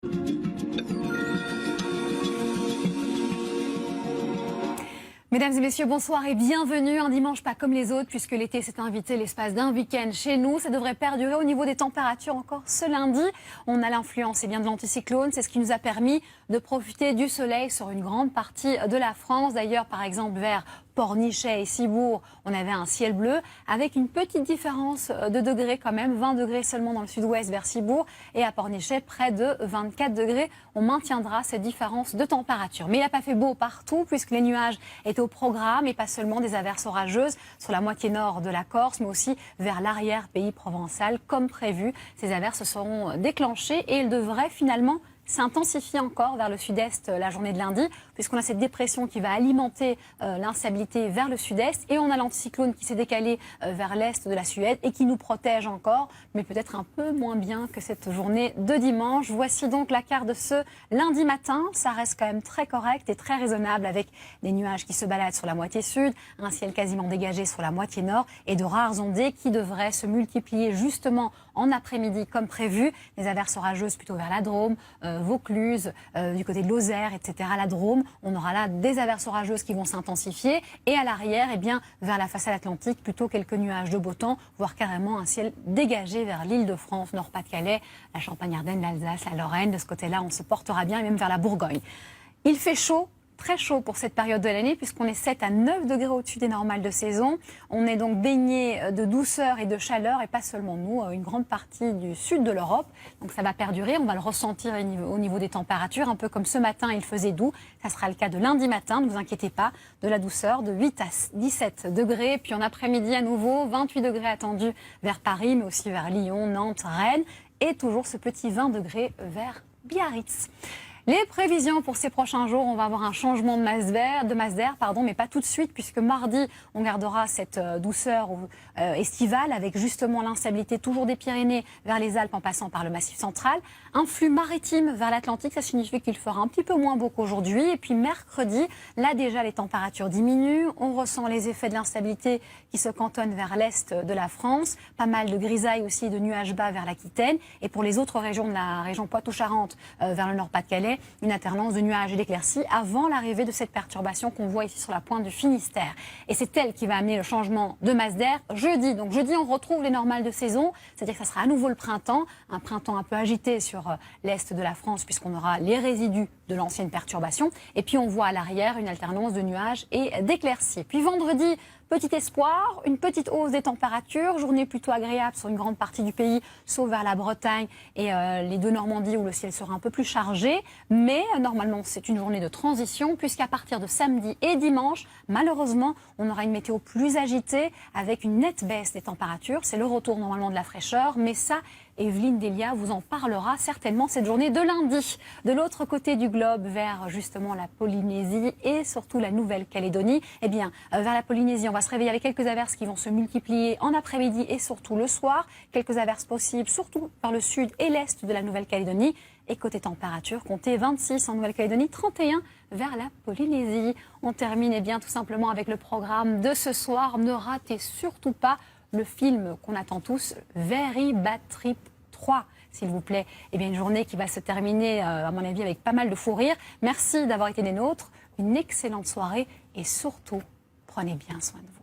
Mesdames et messieurs, bonsoir et bienvenue. Un dimanche pas comme les autres puisque l'été s'est invité l'espace d'un week-end chez nous. Ça devrait perdurer au niveau des températures encore ce lundi. On a l'influence de l'anticyclone. C'est ce qui nous a permis de profiter du soleil sur une grande partie de la France. D'ailleurs, par exemple, vers Pornichet et Cibourg, on avait un ciel bleu avec une petite différence de degrés quand même, 20 degrés seulement dans le sud-ouest vers Cibourg et à Pornichet près de 24 degrés. On maintiendra cette différence de température. Mais il n'a pas fait beau partout puisque les nuages étaient au programme et pas seulement des averses orageuses sur la moitié nord de la Corse mais aussi vers l'arrière-pays provençal comme prévu. Ces averses seront déclenchées et elles devraient finalement s'intensifie encore vers le sud-est la journée de lundi, puisqu'on a cette dépression qui va alimenter l'instabilité vers le sud-est, et on a l'anticyclone qui s'est décalé vers l'est de la Suède et qui nous protège encore, mais peut-être un peu moins bien que cette journée de dimanche. Voici donc la carte de ce lundi matin. Ça reste quand même très correct et très raisonnable, avec des nuages qui se baladent sur la moitié sud, un ciel quasiment dégagé sur la moitié nord et de rares ondées qui devraient se multiplier justement en après-midi comme prévu. Des averses orageuses plutôt vers la Drôme, Vaucluse, du côté de Lozère, etc. La Drôme, on aura là des averses orageuses qui vont s'intensifier. Et à l'arrière, eh bien, vers la façade atlantique, plutôt quelques nuages de beau temps, voire carrément un ciel dégagé vers l'Île-de-France, Nord-Pas-de-Calais, la Champagne-Ardenne, l'Alsace, la Lorraine. De ce côté-là, on se portera bien, et même vers la Bourgogne. Il fait chaud. Très chaud pour cette période de l'année puisqu'on est 7 à 9 degrés au-dessus des normales de saison. On est donc baigné de douceur et de chaleur et pas seulement nous, une grande partie du sud de l'Europe. Donc ça va perdurer, on va le ressentir au niveau des températures, un peu comme ce matin il faisait doux. Ça sera le cas de lundi matin, ne vous inquiétez pas, de la douceur de 8 à 17 degrés. Puis en après-midi à nouveau, 28 degrés attendus vers Paris mais aussi vers Lyon, Nantes, Rennes et toujours ce petit 20 degrés vers Biarritz. Les prévisions pour ces prochains jours, on va avoir un changement de masse d'air, mais pas tout de suite, puisque mardi, on gardera cette douceur estivale avec justement l'instabilité toujours des Pyrénées vers les Alpes en passant par le Massif central. Un flux maritime vers l'Atlantique, ça signifie qu'il fera un petit peu moins beau qu'aujourd'hui. Et puis mercredi, là déjà les températures diminuent, on ressent les effets de l'instabilité qui se cantonnent vers l'est de la France, pas mal de grisailles aussi, de nuages bas vers l'Aquitaine. Et pour les autres régions de la région Poitou-Charentes, vers le Nord-Pas-de-Calais, une alternance de nuages et d'éclaircies avant l'arrivée de cette perturbation qu'on voit ici sur la pointe du Finistère. Et c'est elle qui va amener le changement de masse d'air jeudi. Donc jeudi, on retrouve les normales de saison, c'est-à-dire que ça sera à nouveau le printemps, un printemps un peu agité sur l'est de la France puisqu'on aura les résidus de l'ancienne perturbation. Et puis on voit à l'arrière une alternance de nuages et d'éclaircies. Puis vendredi, petit espoir, une petite hausse des températures, journée plutôt agréable sur une grande partie du pays, sauf vers la Bretagne et les deux Normandies où le ciel sera un peu plus chargé. Mais normalement, c'est une journée de transition puisqu'à partir de samedi et dimanche, malheureusement, on aura une météo plus agitée avec une nette baisse des températures. C'est le retour normalement de la fraîcheur, mais ça, Evelyne Delia vous en parlera certainement cette journée de lundi. De l'autre côté du globe, vers justement la Polynésie et surtout la Nouvelle-Calédonie, eh bien, vers la Polynésie, on va se réveiller avec quelques averses qui vont se multiplier en après-midi et surtout le soir. Quelques averses possibles, surtout par le sud et l'est de la Nouvelle-Calédonie. Et côté température, comptez 26 en Nouvelle-Calédonie, 31 vers la Polynésie. On termine bien tout simplement avec le programme de ce soir. Ne ratez surtout pas le film qu'on attend tous, Very Bad Trip 3, s'il vous plaît. Eh bien, une journée qui va se terminer, à mon avis, avec pas mal de fou rire. Merci d'avoir été des nôtres. Une excellente soirée et surtout, prenez bien soin de vous.